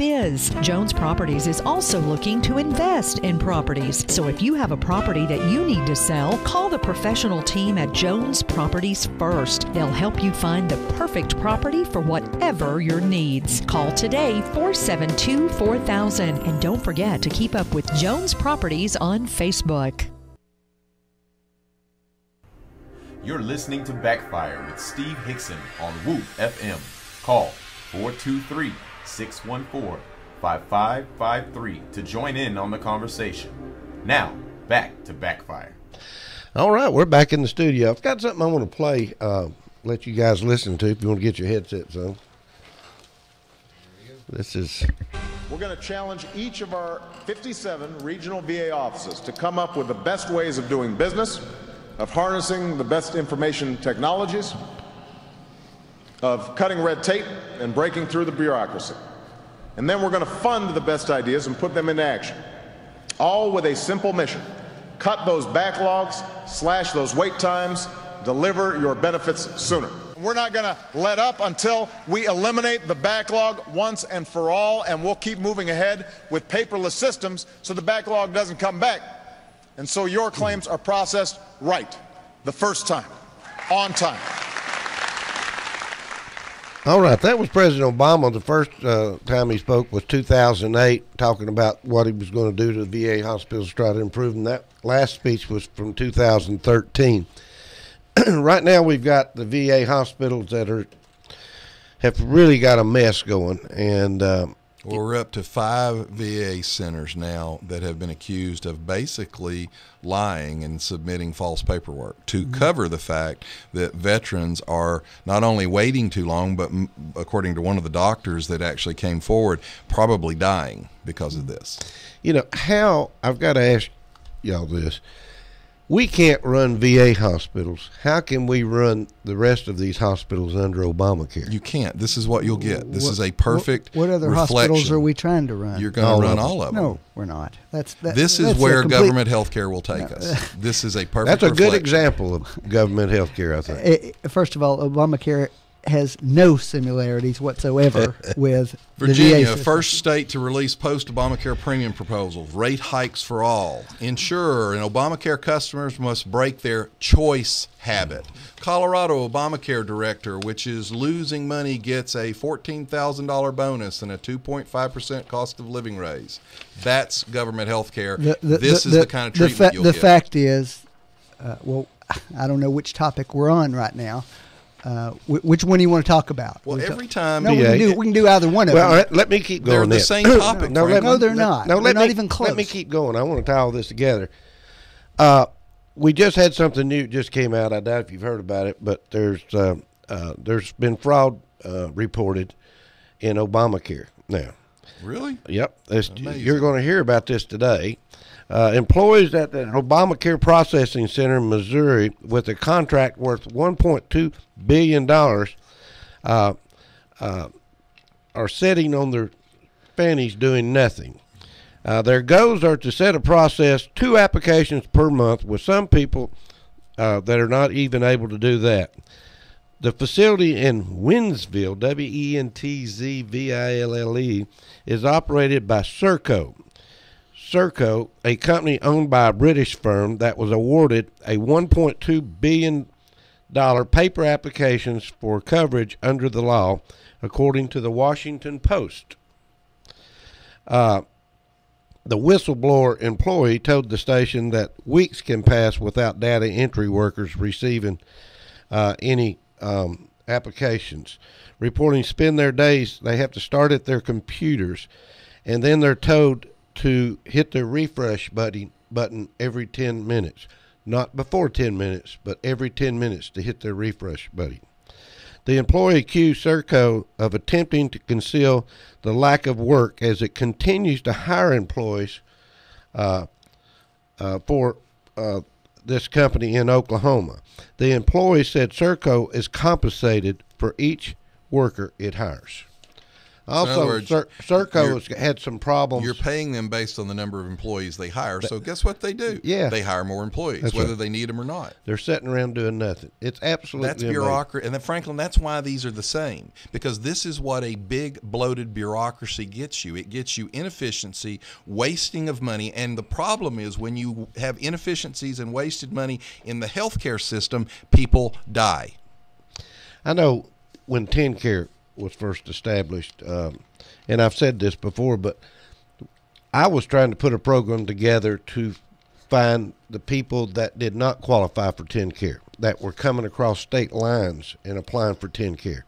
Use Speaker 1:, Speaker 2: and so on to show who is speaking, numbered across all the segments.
Speaker 1: biz. Jones Properties is also looking to invest in properties. So if you have a property that you need to sell, call the professional team at Jones Properties first. They'll help you find the perfect property for whatever your needs. Call today 472-4000. And don't forget to keep up with Jones Properties on Facebook.
Speaker 2: You're listening to Backfire with Steve Hickson on Whoop FM. Call 423-614-5553 to join in on the conversation. Now, back to Backfire.
Speaker 3: All right, we're back in the studio. I've got something I want to play, let you guys listen to if you want to get your headsets on. This is...
Speaker 4: We're going to challenge each of our 57 regional VA offices to come up with the best ways of doing business, of harnessing the best information technologies, of cutting red tape and breaking through the bureaucracy. And then we're going to fund the best ideas and put them into action, all with a simple mission: cut those backlogs, slash those wait times, deliver your benefits sooner. We're not going to let up until we eliminate the backlog once and for all, and we'll keep moving ahead with paperless systems so the backlog doesn't come back. And so your claims are processed right the first time, on time.
Speaker 3: All right, that was President Obama. The first time he spoke was 2008, talking about what he was going to do to the VA hospitals to try to improve them. That last speech was from 2013. Right now we've got the VA hospitals that have really got a mess going, and
Speaker 5: well, we're up to 5 VA centers now that have been accused of basically lying and submitting false paperwork to cover the fact that veterans are not only waiting too long, but according to one of the doctors that actually came forward, probably dying because of this.
Speaker 3: You know, I've got to ask y'all this. We can't run VA hospitals. How can we run the rest of these hospitals under Obamacare?
Speaker 5: You can't. This is what you'll get. This is a perfect
Speaker 6: What other
Speaker 5: reflection.
Speaker 6: hospitals are we trying to run?
Speaker 5: You're going to run all of them.
Speaker 6: No, we're not.
Speaker 5: This is where government health care will take us. This is a perfect
Speaker 3: That's a
Speaker 5: reflection.
Speaker 3: good example of government health care, I think.
Speaker 6: First of all, Obamacare has no similarities whatsoever with
Speaker 5: Virginia,
Speaker 6: the VA system.
Speaker 5: first state to release post-Obamacare premium proposals, rate hikes for all. Insurer and Obamacare customers must break their choice habit. Colorado Obamacare director, which is losing money, gets a $14,000 bonus and a 2.5% cost of living raise. That's government health care. This is the kind of treatment you'll get.
Speaker 6: The fact is, well, I don't know which topic we're on right now. Which one do you want to talk about?
Speaker 5: Well, every time...
Speaker 6: No, we can do either one of them.
Speaker 3: Well, let me keep going.
Speaker 5: They're the same topic.
Speaker 6: No, they're not.
Speaker 3: No,
Speaker 6: they're not even close.
Speaker 3: Let me keep going. I want to tie all this together. We just had something new just came out. I doubt if you've heard about it, but there's been fraud reported in Obamacare now.
Speaker 5: Really?
Speaker 3: Yep. You're going to hear about this today. Employees at the Obamacare Processing Center in Missouri with a contract worth $1.2 billion are sitting on their fannies doing nothing. Their goals are to set a process 2 applications per month, with some people that are not even able to do that. The facility in Wentzville, Wentzville, is operated by Serco. Serco, a company owned by a British firm that was awarded a $1.2 billion paper applications for coverage under the law, according to the Washington Post. The whistleblower employee told the station that weeks can pass without data entry workers receiving any applications. Reporting spend their days, they have to start at their computers, and then they're told to hit the refresh button every 10 minutes. Not before 10 minutes, but every 10 minutes to hit their refresh button. The employee accused Serco of attempting to conceal the lack of work as it continues to hire employees for this company in Oklahoma. The employee said Serco is compensated for each worker it hires. Also,
Speaker 5: words,
Speaker 3: Serco has had some problems.
Speaker 5: You're paying them based on the number of employees they hire. So guess what they do?
Speaker 3: Yeah.
Speaker 5: They hire more employees,
Speaker 3: That's
Speaker 5: whether
Speaker 3: right.
Speaker 5: they need them or not.
Speaker 3: They're sitting around doing nothing. It's absolutely
Speaker 5: That's
Speaker 3: amazing.
Speaker 5: bureaucracy. And then, Franklin, that's why these are the same. Because this is what a big, bloated bureaucracy gets you. It gets you inefficiency, wasting of money. And the problem is when you have inefficiencies and wasted money in the healthcare system, people die.
Speaker 3: I know when TennCare was first established, and I've said this before, but I was trying to put a program together to find the people that did not qualify for TennCare, that were coming across state lines and applying for TennCare.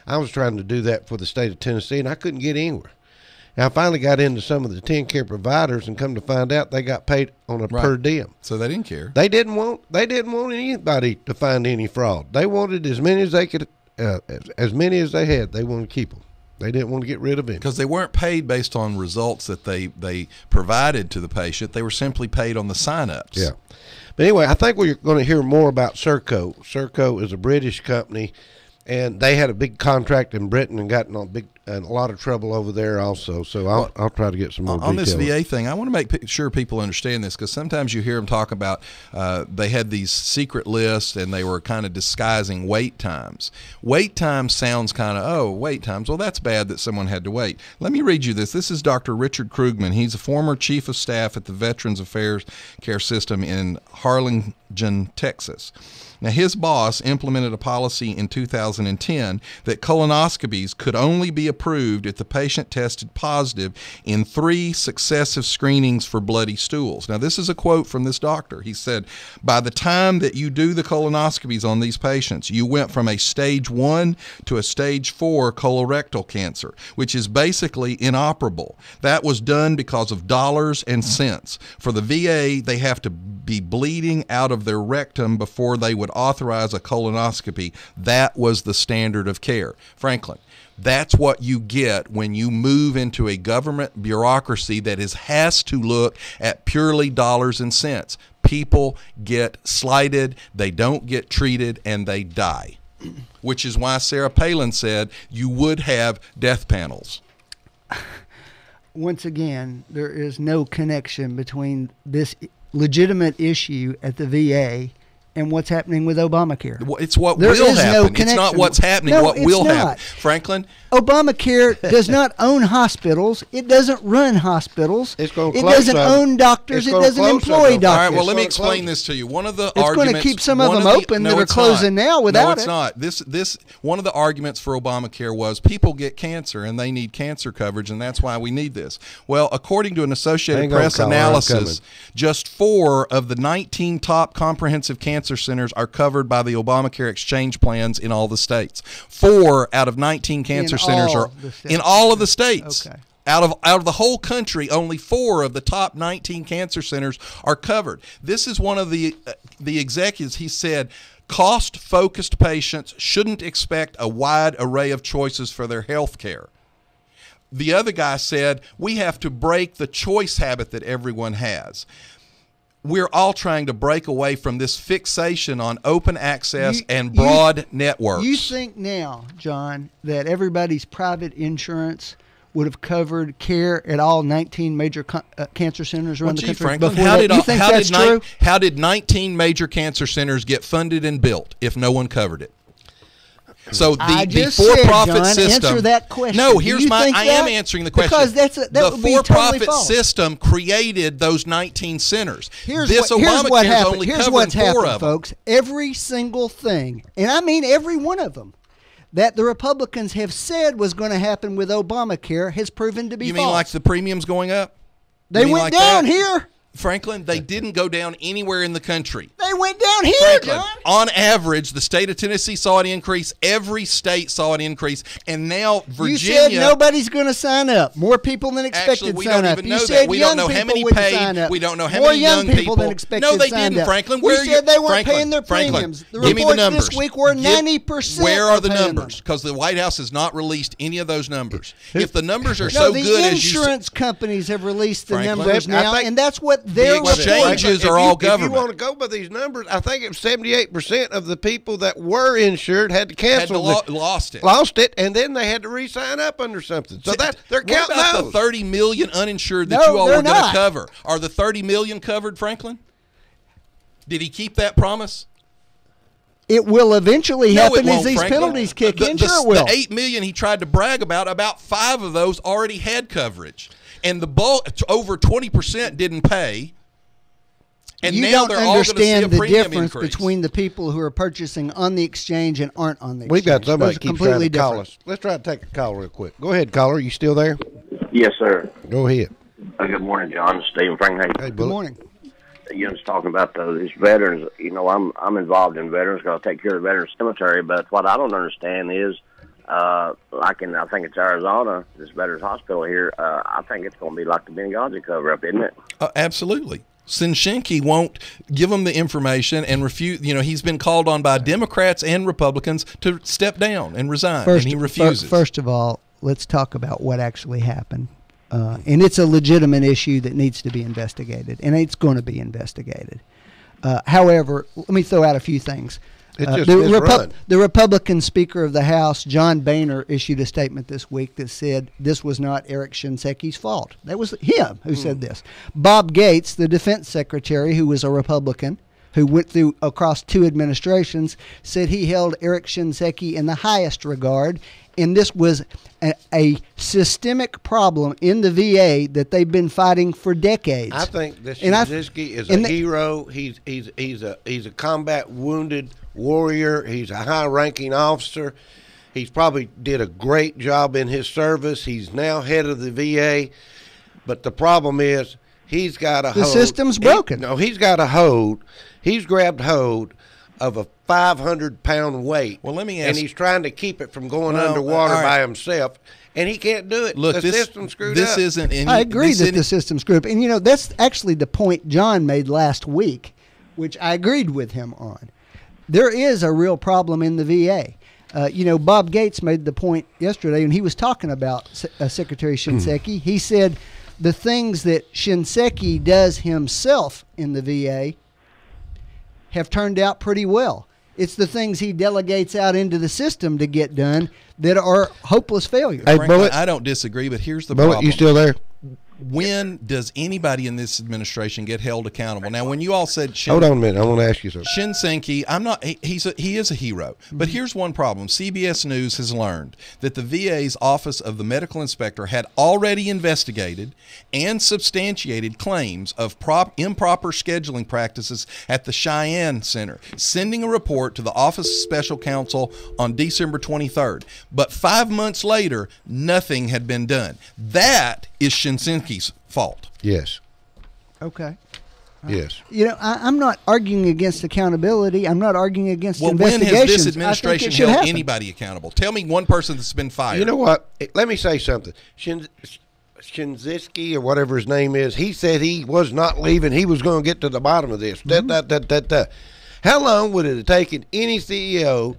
Speaker 3: I was trying to do that for the state of Tennessee, and I couldn't get anywhere. And I finally got into some of the TennCare providers, and come to find out they got paid on a per diem.
Speaker 5: So they didn't care.
Speaker 3: They didn't want anybody to find any fraud. They wanted as many as they could, as many as they had. They wanted to keep them. They didn't want to get rid of him.
Speaker 5: Because they weren't paid based on results that they provided to the patient. They were simply paid on the sign-ups.
Speaker 3: Yeah. But anyway, I think we're going to hear more about Serco. Serco is a British company, and they had a big contract in Britain and got in a lot of trouble over there also. So I'll try to get some more
Speaker 5: on
Speaker 3: details.
Speaker 5: this VA thing. I want to make sure people understand this, because sometimes you hear them talk about they had these secret lists and they were kind of disguising wait times. Wait time sounds kind of, wait times. Well, that's bad that someone had to wait. Let me read you this. This is Dr. Richard Krugman. He's a former chief of staff at the Veterans Affairs Care System in Harlingen, Texas. Now, his boss implemented a policy in 2010 that colonoscopies could only be approved if the patient tested positive in 3 successive screenings for bloody stools. Now, this is a quote from this doctor. He said, by the time that you do the colonoscopies on these patients, you went from a stage 1 to a stage 4 colorectal cancer, which is basically inoperable. That was done because of dollars and cents. For the VA, they have to be bleeding out of their rectum before they would authorize a colonoscopy. That was the standard of care. Franklin, that's what you get when you move into a government bureaucracy that has to look at purely dollars and cents. People get slighted, they don't get treated, and they die, which is why Sarah Palin said you would have death panels.
Speaker 6: Once again, there is no connection between this legitimate issue at the VA and what's happening with Obamacare.
Speaker 5: It's what
Speaker 6: There
Speaker 5: will
Speaker 6: is no
Speaker 5: happen. It's
Speaker 6: connection.
Speaker 5: not what's happening,
Speaker 6: No,
Speaker 5: what
Speaker 6: it's
Speaker 5: will happen.
Speaker 6: not.
Speaker 5: Franklin?
Speaker 6: Obamacare does not own hospitals. It doesn't run hospitals.
Speaker 3: It's gonna
Speaker 6: it
Speaker 3: close
Speaker 6: doesn't
Speaker 3: some.
Speaker 6: own doctors.
Speaker 3: It's
Speaker 6: It
Speaker 3: gonna
Speaker 6: doesn't
Speaker 3: close some
Speaker 6: employ
Speaker 3: of them.
Speaker 5: All
Speaker 6: doctors.
Speaker 5: right, well, let me
Speaker 3: It's gonna
Speaker 5: explain
Speaker 3: close.
Speaker 5: this to you. One of the
Speaker 6: gonna
Speaker 5: arguments...
Speaker 6: keep some of
Speaker 5: one
Speaker 6: them open that are
Speaker 5: it's
Speaker 6: closing
Speaker 5: not.
Speaker 6: now
Speaker 5: No,
Speaker 6: without
Speaker 5: it's
Speaker 6: it.
Speaker 5: not. One of the arguments for Obamacare was people get cancer and they need cancer coverage, and that's why we need this. Well, according to an Associated
Speaker 3: Hang on,
Speaker 5: Press
Speaker 3: Colin, I'm
Speaker 5: analysis,
Speaker 3: coming.
Speaker 5: just 4 of the 19 top comprehensive cancer centers are covered by the Obamacare exchange plans in all the states. 4 out of 19 cancer centers
Speaker 6: all
Speaker 5: are
Speaker 6: the states.
Speaker 5: in all of the states.
Speaker 6: Okay.
Speaker 5: Out of the whole country, only 4 of the top 19 cancer centers are covered. This is one of the executives. He said, cost-focused patients shouldn't expect a wide array of choices for their health care. The other guy said, we have to break the choice habit that everyone has. We're all trying to break away from this fixation on open access and broad networks.
Speaker 6: You think now, John, that everybody's private insurance would have covered care at all 19 major cancer centers around the country?
Speaker 5: Franklin,
Speaker 6: before that? You think that's true?
Speaker 5: How did 19 major cancer centers get funded and built if no one covered it? So the for-profit system.
Speaker 6: Answer that question.
Speaker 5: No,
Speaker 6: I
Speaker 5: am answering the question.
Speaker 6: Because that would be totally false.
Speaker 5: System created those 19 centers.
Speaker 6: Here's
Speaker 5: Obamacare
Speaker 6: what
Speaker 5: is
Speaker 6: happened.
Speaker 5: only
Speaker 6: Here's
Speaker 5: covering
Speaker 6: what's
Speaker 5: 4
Speaker 6: happened,
Speaker 5: of them.
Speaker 6: folks. Every single thing, and I mean every one of them, that the Republicans have said was going to happen with Obamacare has proven to be false.
Speaker 5: You mean like the premiums going up?
Speaker 6: They went down here.
Speaker 5: Franklin, they didn't go down anywhere in the country.
Speaker 6: They went down here,
Speaker 5: Franklin,
Speaker 6: John.
Speaker 5: on average, the state of Tennessee saw an increase. Every state saw an increase. And now Virginia...
Speaker 6: You said nobody's going to sign up. More people than expected
Speaker 5: Actually, we
Speaker 6: sign
Speaker 5: don't
Speaker 6: up.
Speaker 5: even
Speaker 6: You
Speaker 5: know
Speaker 6: said
Speaker 5: that. We don't know how
Speaker 6: young
Speaker 5: many
Speaker 6: people wouldn't
Speaker 5: paid.
Speaker 6: sign up.
Speaker 5: We don't know how
Speaker 6: More
Speaker 5: many young
Speaker 6: people
Speaker 5: people.
Speaker 6: than expected
Speaker 5: No, they
Speaker 6: signed
Speaker 5: didn't,
Speaker 6: up.
Speaker 5: Franklin.
Speaker 6: We said they weren't
Speaker 5: Franklin,
Speaker 6: paying their
Speaker 5: Franklin,
Speaker 6: premiums. The
Speaker 5: give me the
Speaker 6: reports
Speaker 5: numbers.
Speaker 6: this week were 90%.
Speaker 5: Where are the
Speaker 6: paying them.
Speaker 5: numbers? Because the White House has not released any of those numbers. If the numbers are
Speaker 6: No,
Speaker 5: so
Speaker 6: the
Speaker 5: good as you
Speaker 6: insurance companies have released the
Speaker 5: Franklin,
Speaker 6: numbers
Speaker 3: I
Speaker 6: now,
Speaker 3: think-
Speaker 6: and that's what their
Speaker 5: exchanges
Speaker 3: If
Speaker 5: are all
Speaker 3: If
Speaker 5: government.
Speaker 3: you want to go by these numbers, I think it's 78% of the people that were insured had to cancel.
Speaker 5: Lost it.
Speaker 3: Lost it, and then they had to re-sign up under something. So they're
Speaker 5: what
Speaker 3: counting
Speaker 5: about
Speaker 3: those.
Speaker 5: the 30 million uninsured that
Speaker 6: No,
Speaker 5: you all
Speaker 6: they're
Speaker 5: were going to
Speaker 6: not.
Speaker 5: cover? Are the 30 million covered, Franklin? Did he keep that promise?
Speaker 6: It will eventually
Speaker 5: No,
Speaker 6: happen
Speaker 5: it won't,
Speaker 6: as these
Speaker 5: Franklin.
Speaker 6: penalties kick in.
Speaker 5: The,
Speaker 6: Sure it will.
Speaker 5: The 8 million he tried to brag about 5 of those already had coverage, and the bulk, over 20%, didn't pay. And
Speaker 6: you
Speaker 5: now
Speaker 6: don't
Speaker 5: they're all going to see a
Speaker 6: understand the
Speaker 5: premium
Speaker 6: difference
Speaker 5: increase.
Speaker 6: between the people who are purchasing on the exchange and aren't on the exchange.
Speaker 3: We've got somebody
Speaker 6: Those are
Speaker 3: keeps trying
Speaker 6: completely
Speaker 3: to call
Speaker 6: different.
Speaker 3: us. Let's try to take a call real quick. Go ahead, caller. You still there?
Speaker 7: Yes, sir.
Speaker 3: Go ahead.
Speaker 7: Good morning, John. Stephen Frank.
Speaker 3: Hey,
Speaker 6: Good
Speaker 3: Bullet.
Speaker 6: morning.
Speaker 7: You was talking about these veterans. You know, I'm involved in veterans because I take care of the veterans cemetery. But what I don't understand is, like in, I think it's Arizona, this veterans hospital here. I think it's going to be like the Benghazi cover-up, isn't it?
Speaker 5: Absolutely. Shinseki won't give him the information and refuse. You know, he's been called on by Democrats and Republicans to step down and resign, and he refuses.
Speaker 6: First of all, let's talk about what actually happened. And it's a legitimate issue that needs to be investigated, and it's going to be investigated. However, let me throw out a few things.
Speaker 3: It's just misrun.
Speaker 6: The Republican Speaker of the House, John Boehner, issued a statement this week that said this was not Eric Shinseki's fault. That was him who said this. Bob Gates, the Defense Secretary, who was a Republican, who went through across 2 administrations, said he held Eric Shinseki in the highest regard, and this was a systemic problem in the VA that they've been fighting for decades.
Speaker 3: I think this Shinseki is a hero. He's a combat wounded warrior. He's a high-ranking officer. He's probably did a great job in his service. He's now head of the VA, but the problem is he's got a hold.
Speaker 6: The system's broken.
Speaker 3: He's got a hold. He's grabbed hold of a 500-pound weight.
Speaker 5: Well, let me ask.
Speaker 3: And he's trying to keep it from going underwater by himself, and he can't do it.
Speaker 5: Look,
Speaker 3: the system's screwed up.
Speaker 5: This isn't any.
Speaker 6: I agree that the system's screwed up. And, you know, that's actually the point John made last week, which I agreed with him on. There is a real problem in the VA. You know, Bob Gates made the point yesterday, and he was talking about Secretary Shinseki. He said the things that Shinseki does himself in the VA have turned out pretty well. It's the things he delegates out into the system to get done that are hopeless failures.
Speaker 3: Hey,
Speaker 5: Frankly,
Speaker 3: Bullet,
Speaker 5: I don't disagree, but here's the
Speaker 3: Bullet,
Speaker 5: problem.
Speaker 3: you still there?
Speaker 5: When does anybody in this administration get held accountable? Now, when you all said
Speaker 3: Hold on a minute. I want to ask you something.
Speaker 5: Shinseki, he is a hero. But here's one problem. CBS News has learned that the VA's Office of the Medical Inspector had already investigated and substantiated claims of improper scheduling practices at the Cheyenne Center, sending a report to the Office of Special Counsel on December 23rd. But 5 months later, nothing had been done. That is Shinseki's fault.
Speaker 3: Yes.
Speaker 6: Okay.
Speaker 3: Yes.
Speaker 6: You know, I'm not arguing against accountability. I'm not arguing against
Speaker 5: Well, when
Speaker 6: investigations.
Speaker 5: has this administration held anybody accountable? Tell me one person that's been fired.
Speaker 3: You know what? Let me say something. Shinseski, or whatever his name is, he said he was not leaving. He was going to get to the bottom of this. How long would it have taken any CEO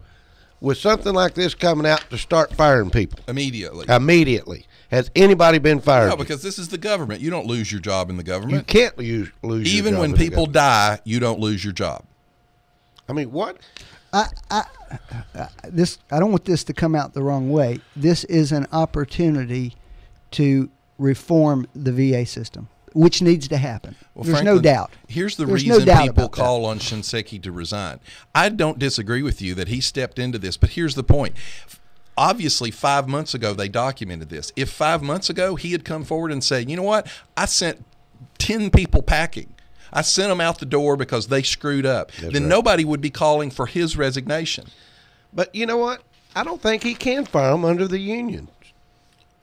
Speaker 3: with something like this coming out to start firing people? Immediately. Has anybody been fired?
Speaker 5: No, because this is the government. You don't lose your job in the government.
Speaker 3: You can't lose your
Speaker 5: Even
Speaker 3: job
Speaker 5: when
Speaker 3: in the
Speaker 5: people
Speaker 3: government.
Speaker 5: die, you don't lose your job.
Speaker 3: I mean, what?
Speaker 6: I don't want this to come out the wrong way. This is an opportunity to reform the VA system, which needs to happen.
Speaker 5: Well,
Speaker 6: There's
Speaker 5: Franklin,
Speaker 6: no doubt.
Speaker 5: Here's the
Speaker 6: There's
Speaker 5: reason
Speaker 6: no doubt
Speaker 5: people
Speaker 6: about
Speaker 5: call
Speaker 6: that.
Speaker 5: on Shinseki to resign. I don't disagree with you that he stepped into this, but here's the point. Obviously, 5 months ago, they documented this. If 5 months ago he had come forward and said, you know what, I sent 10 people packing. I sent them out the door because they screwed up.
Speaker 3: That's
Speaker 5: then
Speaker 3: right.
Speaker 5: nobody would be calling for his resignation.
Speaker 3: But you know what? I don't think he can fire them under the union.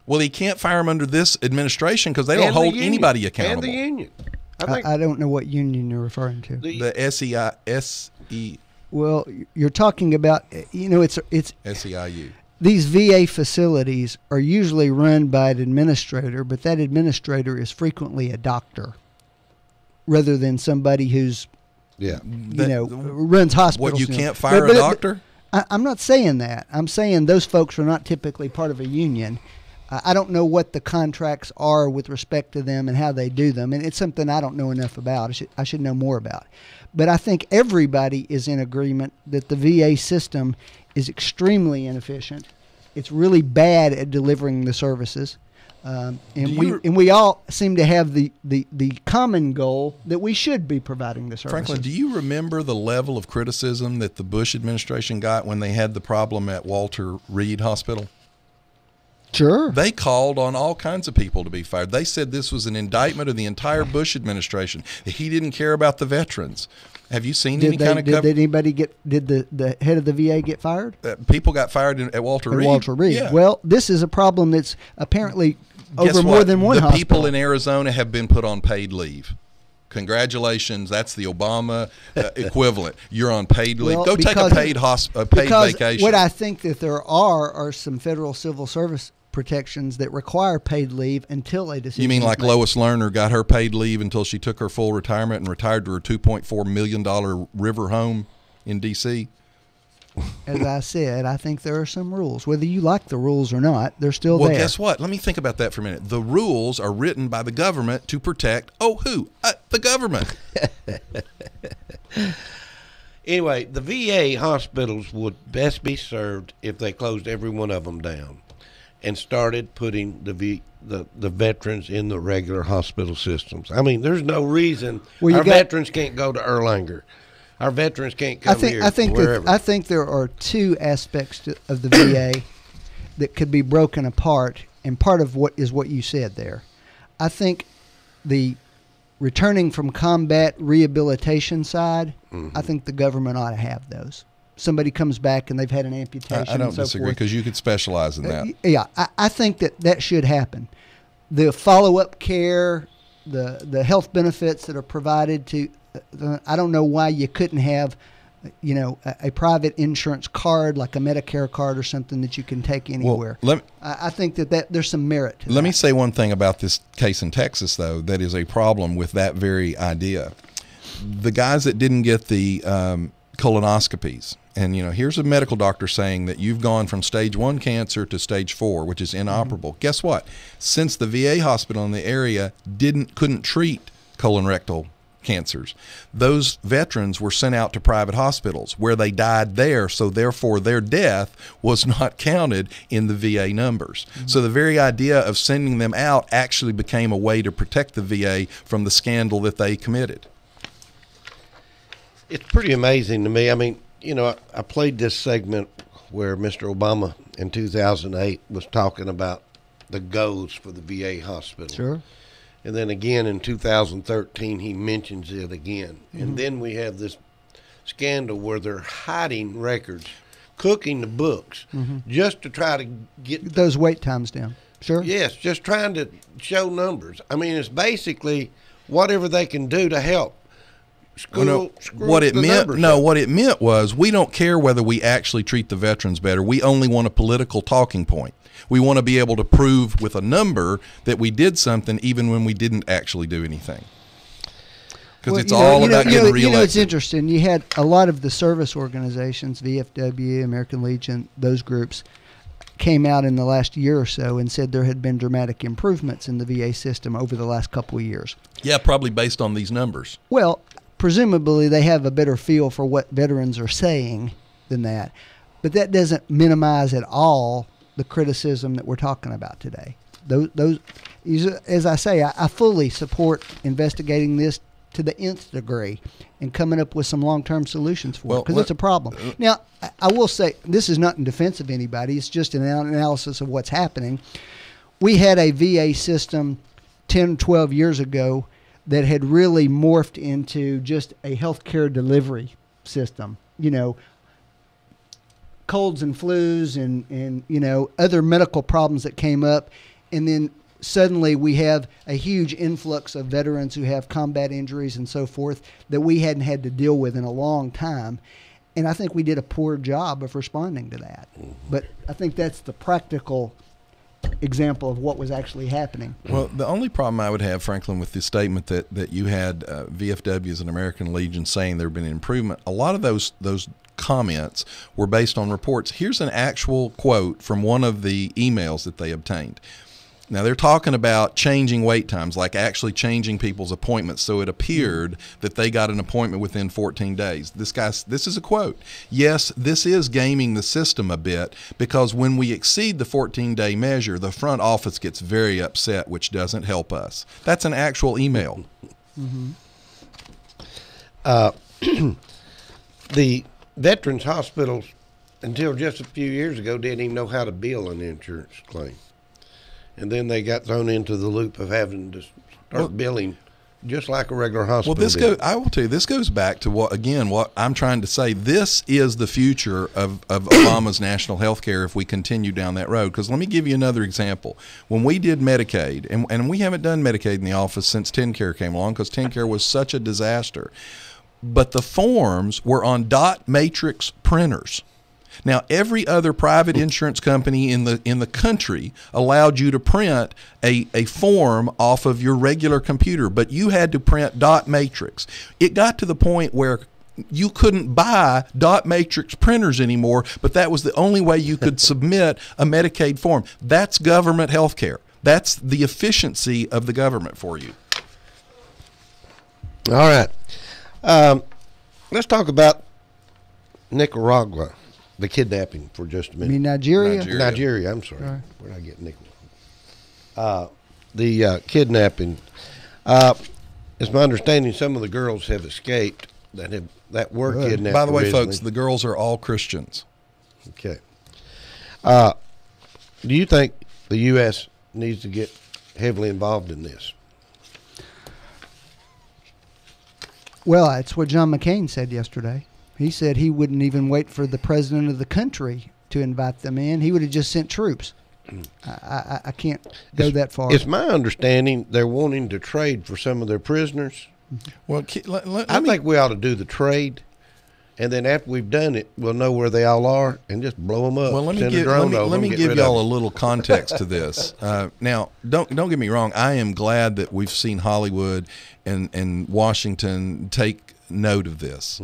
Speaker 5: Well, he can't fire him under this administration because they don't hold anybody accountable.
Speaker 3: And the union.
Speaker 6: I don't know what union you're referring to.
Speaker 5: The SEI.
Speaker 6: Well, you're talking about, you know, it's
Speaker 5: SEIU.
Speaker 6: These VA facilities are usually run by an administrator, but that administrator is frequently a doctor rather than somebody who's, runs hospitals.
Speaker 5: What, you can't fire a doctor?
Speaker 6: I'm not saying that. I'm saying those folks are not typically part of a union. I don't know what the contracts are with respect to them and how they do them, and it's something I don't know enough about. I should know more about. But I think everybody is in agreement that the VA system is extremely inefficient. It's really bad at delivering the services. And we all seem to have the common goal that we should be providing the services.
Speaker 5: Franklin, do you remember the level of criticism that the Bush administration got when they had the problem at Walter Reed Hospital?
Speaker 6: Sure.
Speaker 5: They called on all kinds of people to be fired. They said this was an indictment of the entire Bush administration, that he didn't care about the veterans. Have you seen any kind of coverage?
Speaker 6: Did anybody did the head of the VA get fired?
Speaker 5: People got fired at Walter Reed.
Speaker 6: Walter Reed.
Speaker 5: Yeah.
Speaker 6: Well, this is a problem that's apparently
Speaker 5: Guess
Speaker 6: over
Speaker 5: what?
Speaker 6: more than one
Speaker 5: The
Speaker 6: hospital.
Speaker 5: people in Arizona have been put on paid leave. Congratulations, that's the Obama equivalent. You're on paid leave.
Speaker 6: Well,
Speaker 5: Go take a paid vacation.
Speaker 6: What I think that there are some federal civil service protections that require paid leave until a decision.
Speaker 5: You mean
Speaker 6: is
Speaker 5: like
Speaker 6: made.
Speaker 5: Lois Lerner got her paid leave until she took her full retirement and retired to her $2.4 million river home in D.C.?
Speaker 6: As I said, I think there are some rules. Whether you like the rules or not, they're still
Speaker 5: Well,
Speaker 6: there.
Speaker 5: guess what? Let me think about that for a minute. The rules are written by the government to protect, who? The government.
Speaker 3: Anyway, the VA hospitals would best be served if they closed every one of them down and started putting the veterans in the regular hospital systems. I mean, there's no reason our veterans can't go to Erlanger. Our veterans can't come here.
Speaker 6: I think there are two aspects of the VA that could be broken apart, and part of what you said there. I think the returning from combat rehabilitation side, I think the government ought to have those. Somebody comes back and they've had an amputation.
Speaker 5: I don't disagree, because you could specialize in that.
Speaker 6: Yeah, I think that should happen. The follow-up care, the health benefits that are provided to, I don't know why you couldn't have, a private insurance card like a Medicare card or something that you can take anywhere.
Speaker 5: Well,
Speaker 6: I think that there's some merit to that.
Speaker 5: Let me say one thing about this case in Texas, though, that is a problem with that very idea. The guys that didn't get the colonoscopies, and here's a medical doctor saying that you've gone from stage 1 cancer to stage 4, which is inoperable. Guess what? Since the VA hospital in the area couldn't treat colorectal cancers, those veterans were sent out to private hospitals where they died there, so therefore their death was not counted in the VA numbers. So the very idea of sending them out actually became a way to protect the VA from the scandal that they committed.
Speaker 3: It's pretty amazing to me. I mean, I played this segment where Mr. Obama in 2008 was talking about the goals for the VA hospital.
Speaker 6: Sure.
Speaker 3: And then again in 2013, he mentions it again. And then we have this scandal where they're hiding records, cooking the books, just to try to get
Speaker 6: those wait times down. Sure.
Speaker 3: Yes, just trying to show numbers. I mean, it's basically whatever they can do to help.
Speaker 5: What it meant was, we don't care whether we actually treat the veterans better. We only want a political talking point. We want to be able to prove with a number that we did something even when we didn't actually do anything. Because it's all about getting reelected.
Speaker 6: It's interesting. You had a lot of the service organizations, VFW, American Legion, those groups, came out in the last year or so and said there had been dramatic improvements in the VA system over the last couple of years.
Speaker 5: Yeah, probably based on these numbers.
Speaker 6: Well, presumably they have a better feel for what veterans are saying than that. But that doesn't minimize at all the criticism that we're talking about today. Those, as I say, I fully support investigating this to the nth degree and coming up with some long-term solutions for it, because it's a problem. Now, I will say, this is not in defense of anybody. It's just an analysis of what's happening. We had a VA system 10, 12 years ago that had really morphed into just a healthcare delivery system. Colds and flus and other medical problems that came up, and then suddenly we have a huge influx of veterans who have combat injuries and so forth that we hadn't had to deal with in a long time. And I think we did a poor job of responding to that. But I think that's the practical example of what was actually happening.
Speaker 5: Well, the only problem I would have, Franklin, with the statement that you had VFWs and American Legion saying there had been an improvement, a lot of those comments were based on reports. Here's an actual quote from one of the emails that they obtained. Now, they're talking about changing wait times, like actually changing people's appointments. So it appeared that they got an appointment within 14 days. This is a quote. Yes, this is gaming the system a bit, because when we exceed the 14-day measure, the front office gets very upset, which doesn't help us. That's an actual email.
Speaker 3: The veterans hospitals, until just a few years ago, didn't even know how to bill an insurance claim. And then they got thrown into the loop of having to start billing just like a regular hospital.
Speaker 5: Well, I will tell you, this goes back to what I'm trying to say. This is the future of Obama's national health care if we continue down that road. Because let me give you another example. When we did Medicaid, and we haven't done Medicaid in the office since TennCare came along, because TennCare was such a disaster. But the forms were on dot matrix printers. Now, every other private insurance company in the country allowed you to print a form off of your regular computer, but you had to print dot matrix. It got to the point where you couldn't buy dot matrix printers anymore, but that was the only way you could submit a Medicaid form. That's government health care. That's the efficiency of the government for you.
Speaker 3: All right. Let's talk about Nicaragua. The kidnapping for just a minute.
Speaker 6: You mean Nigeria?
Speaker 3: Nigeria, I'm sorry. Where did I get Nicaragua? The kidnapping. It's my understanding some of the girls have escaped that were kidnapped.
Speaker 5: By the way,
Speaker 3: originally.
Speaker 5: folks, the girls are all Christians.
Speaker 3: Okay. Do you think the U.S. needs to get heavily involved in this?
Speaker 6: Well, it's what John McCain said yesterday. He said he wouldn't even wait for the president of the country to invite them in. He would have just sent troops. I can't go that far.
Speaker 3: It's my understanding they're wanting to trade for some of their prisoners.
Speaker 5: Well,
Speaker 3: I think we ought to do the trade, and then after we've done it, we'll know where they all are and just blow them up.
Speaker 5: Well, let me give y'all a little context to this. Now, don't get me wrong. I am glad that we've seen Hollywood and Washington take note of this.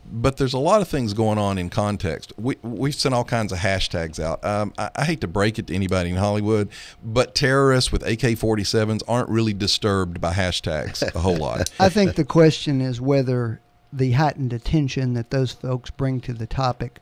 Speaker 5: But there's a lot of things going on in context. We've sent all kinds of hashtags out. I hate to break it to anybody in Hollywood, but terrorists with AK-47s aren't really disturbed by hashtags a whole lot.
Speaker 6: I think the question is whether the heightened attention that those folks bring to the topic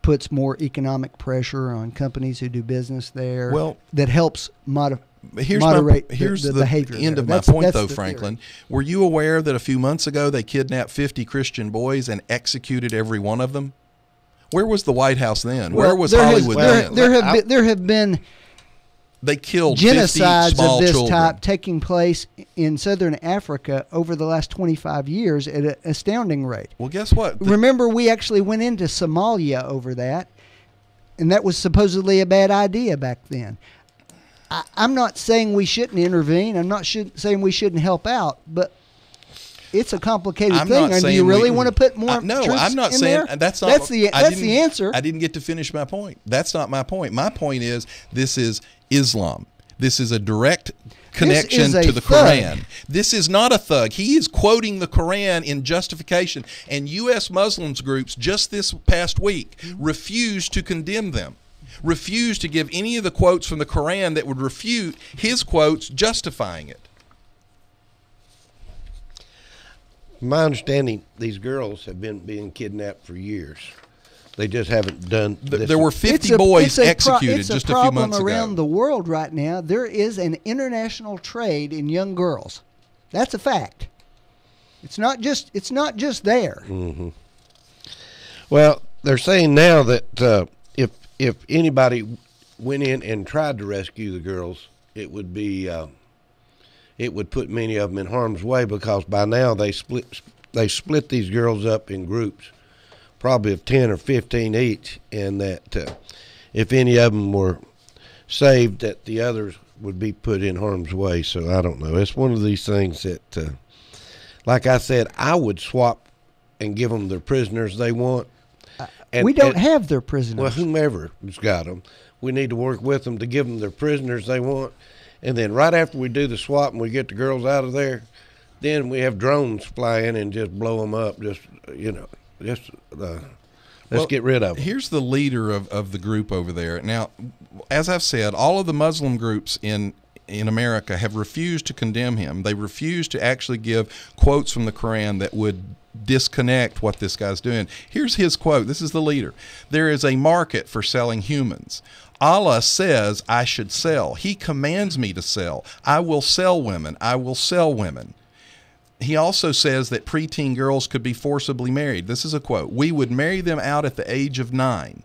Speaker 6: puts more economic pressure on companies who do business there.
Speaker 5: Well,
Speaker 6: that helps moderate
Speaker 5: the
Speaker 6: behavior.
Speaker 5: End of my point, though, Franklin. Were you aware that a few months ago they kidnapped 50 Christian boys and executed every one of them? Where was the White House then? Where was Hollywood then?
Speaker 6: There have been
Speaker 5: they killed
Speaker 6: genocides
Speaker 5: 50 small
Speaker 6: of this
Speaker 5: children.
Speaker 6: type taking place in southern Africa over the last 25 years at an astounding rate.
Speaker 5: Well, guess what?
Speaker 6: Remember, we actually went into Somalia over that, and that was supposedly a bad idea back then. I'm not saying we shouldn't intervene. I'm not saying we shouldn't help out, but it's a complicated thing. And do you really want to put more
Speaker 5: no,
Speaker 6: troops
Speaker 5: I'm not
Speaker 6: in
Speaker 5: saying
Speaker 6: there?
Speaker 5: that's
Speaker 6: the answer.
Speaker 5: I didn't get to finish my point. That's not my point. My point is this is Islam. This is a direct connection to the Quran. This is not a thug. He is quoting the Quran in justification, and U.S. Muslims groups just this past week refused to condemn them. Refused to give any of the quotes from the Quran that would refute his quotes justifying it.
Speaker 3: My understanding, these girls have been being kidnapped for years. They just haven't done this.
Speaker 5: There were 50 boys executed just a few months ago.
Speaker 6: It's a problem around the world right now. There is an international trade in young girls. That's a fact. It's not just there.
Speaker 3: Mm-hmm. Well, they're saying now that if anybody went in and tried to rescue the girls, it would be it would put many of them in harm's way, because by now they split these girls up in groups, probably of 10 or 15 each, and that if any of them were saved, that the others would be put in harm's way. So I don't know. It's one of these things that, like I said, I would swap and give them the prisoners they want.
Speaker 6: We don't have their prisoners.
Speaker 3: Well, whomever's got them, we need to work with them to give them their prisoners they want. And then right after we do the swap and we get the girls out of there, then we have drones fly in and just blow them up. Let's get rid of them.
Speaker 5: Here's the leader of the group over there. Now, as I've said, all of the Muslim groups in America have refused to condemn him. They refuse to actually give quotes from the Quran that would disconnect what this guy's doing. Here's his quote. This is the leader. "There is a market for selling humans. Allah says I should sell. He commands me to sell. I will sell women. I will sell women." He also says that preteen girls could be forcibly married. This is a quote. "We would marry them out at the age of 9.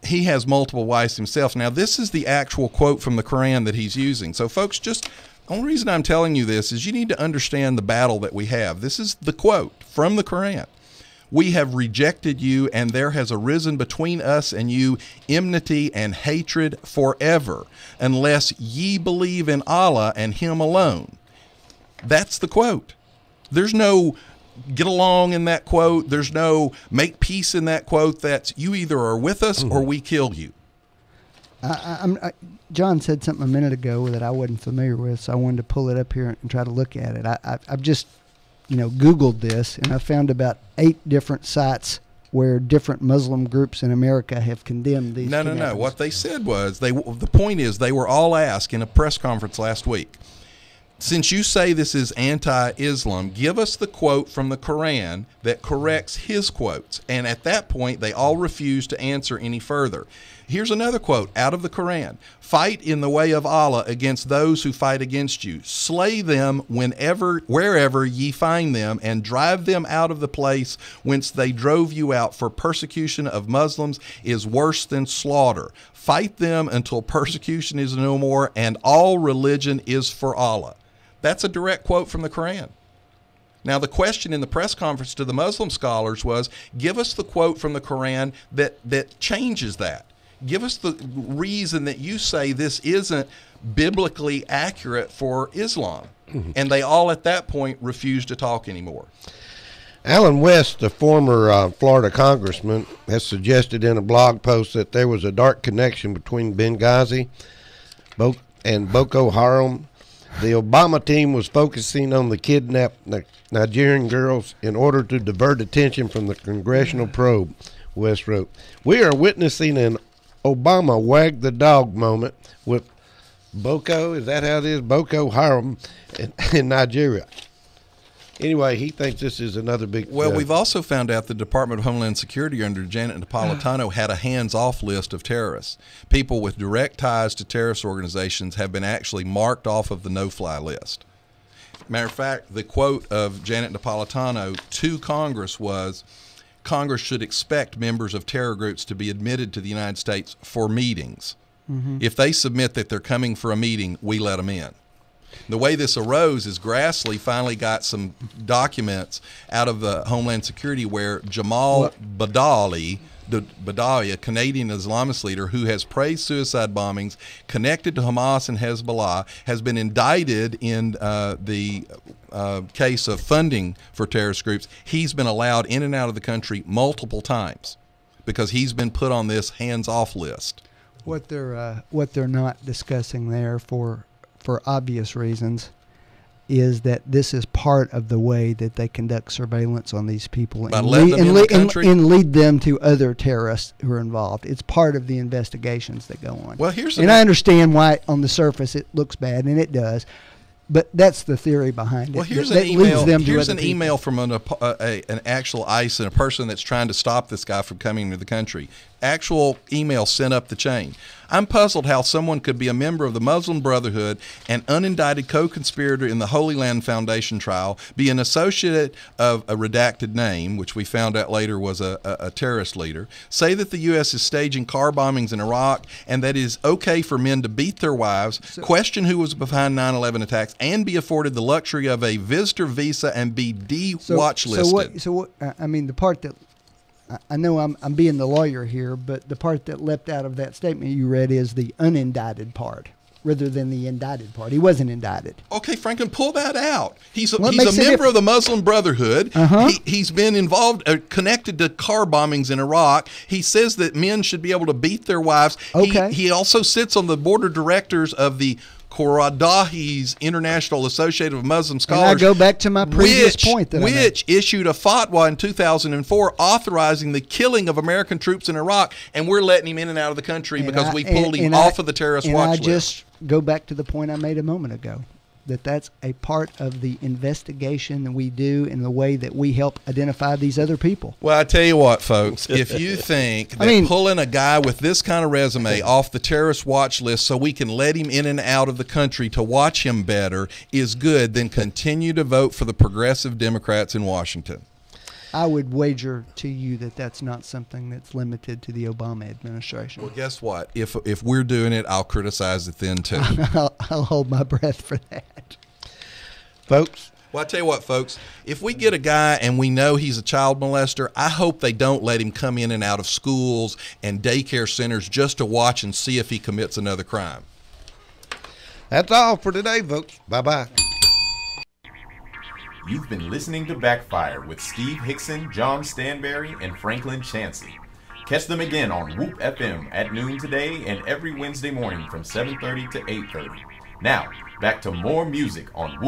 Speaker 5: He has multiple wives himself. Now, this is the actual quote from the Quran that he's using. So, folks, the only reason I'm telling you this is you need to understand the battle that we have. This is the quote from the Quran. "We have rejected you, and there has arisen between us and you enmity and hatred forever, unless ye believe in Allah and Him alone." That's the quote. There's no get along in that quote. There's no make peace in that quote. That's you either are with us or we kill you.
Speaker 6: John said something a minute ago that I wasn't familiar with, so I wanted to pull it up here and try to look at it. I've just, Googled this, and I found about 8 different sites where different Muslim groups in America have condemned these.
Speaker 5: No. What they said was the point is they were all asked in a press conference last week, since you say this is anti-Islam, give us the quote from the Quran that corrects his quotes. And at that point, they all refused to answer any further. Here's another quote out of the Quran. "Fight in the way of Allah against those who fight against you. Slay them wherever ye find them, and drive them out of the place whence they drove you out, for persecution of Muslims is worse than slaughter. Fight them until persecution is no more, and all religion is for Allah." That's a direct quote from the Quran. Now, the question in the press conference to the Muslim scholars was, give us the quote from the Quran that changes that. Give us the reason that you say this isn't biblically accurate for Islam. And they all at that point refused to talk anymore.
Speaker 3: Alan West, the former Florida congressman, has suggested in a blog post that there was a dark connection between Benghazi and Boko Haram. The Obama team was focusing on the kidnapped Nigerian girls in order to divert attention from the congressional probe, West wrote. "We are witnessing an Obama wag the dog moment with Boko Haram in Nigeria." Anyway, he thinks this is another big...
Speaker 5: Well, we've also found out the Department of Homeland Security under Janet Napolitano had a hands-off list of terrorists. People with direct ties to terrorist organizations have been actually marked off of the no-fly list. Matter of fact, the quote of Janet Napolitano to Congress was, "Congress should expect members of terror groups to be admitted to the United States for meetings. If they submit that they're coming for a meeting, we let them in." The way this arose is Grassley finally got some documents out of the Homeland Security where Jamal Badawi, a Canadian Islamist leader who has praised suicide bombings connected to Hamas and Hezbollah, has been indicted in the case of funding for terrorist groups. He's been allowed in and out of the country multiple times because he's been put on this hands-off list.
Speaker 6: What they're not discussing there for obvious reasons is that this is part of the way that they conduct surveillance on these people and lead them to other terrorists who are involved. It's part of the investigations that go on.
Speaker 5: Well,
Speaker 6: I understand why on the surface it looks bad, and it does. But that's the theory behind it.
Speaker 5: Well, here's an email. Here's an email from an actual ICE and a person that's trying to stop this guy from coming into the country. Actual email sent up the chain. "I'm puzzled how someone could be a member of the Muslim Brotherhood, an unindicted co-conspirator in the Holy Land Foundation trial, be an associate of a redacted name," which we found out later was a terrorist leader, "say that the U.S. is staging car bombings in Iraq and that it is okay for men to beat their wives, question who was behind 9/11 attacks, and be afforded the luxury of a visitor visa and be watch listed."
Speaker 6: So what? I mean, the part that I know I'm being the lawyer here, but the part that leapt out of that statement you read is the unindicted part. rather than the indicted part. He wasn't indicted.
Speaker 5: Okay, Franklin, pull that out. He's a
Speaker 6: What
Speaker 5: member
Speaker 6: makes it
Speaker 5: of the Muslim Brotherhood.
Speaker 6: Uh-huh.
Speaker 5: He's been involved, connected to car bombings in Iraq. He says that men should be able to beat their wives.
Speaker 6: Okay.
Speaker 5: He also sits on the board of directors of the Qaradahi's International Association of Muslim Scholars.
Speaker 6: And I go back to my previous point that I made.
Speaker 5: Which issued a fatwa in 2004 authorizing the killing of American troops in Iraq, and we're letting him in and out of the country because we pulled him off of the terrorist watch list.
Speaker 6: I just go back to the point I made a moment ago, that that's a part of the investigation that we do in the way that we help identify these other people.
Speaker 5: Well, I tell you what, folks, if you think that pulling a guy with this kind of resume off the terrorist watch list so we can let him in and out of the country to watch him better is good, then continue to vote for the progressive Democrats in Washington.
Speaker 6: I would wager to you that that's not something that's limited to the Obama administration.
Speaker 5: Well, guess what? If we're doing it, I'll criticize it then, too.
Speaker 6: I'll hold my breath for that.
Speaker 3: Folks?
Speaker 5: Well, I tell you what, folks, if we get a guy and we know he's a child molester, I hope they don't let him come in and out of schools and daycare centers just to watch and see if he commits another crime.
Speaker 3: That's all for today, folks. Bye-bye.
Speaker 2: You've been listening to Backfire with Steve Hickson, John Stanberry, and Franklin Chansey. Catch them again on Whoop FM at noon today and every Wednesday morning from 7:30 to 8:30. Now, back to more music on Whoop.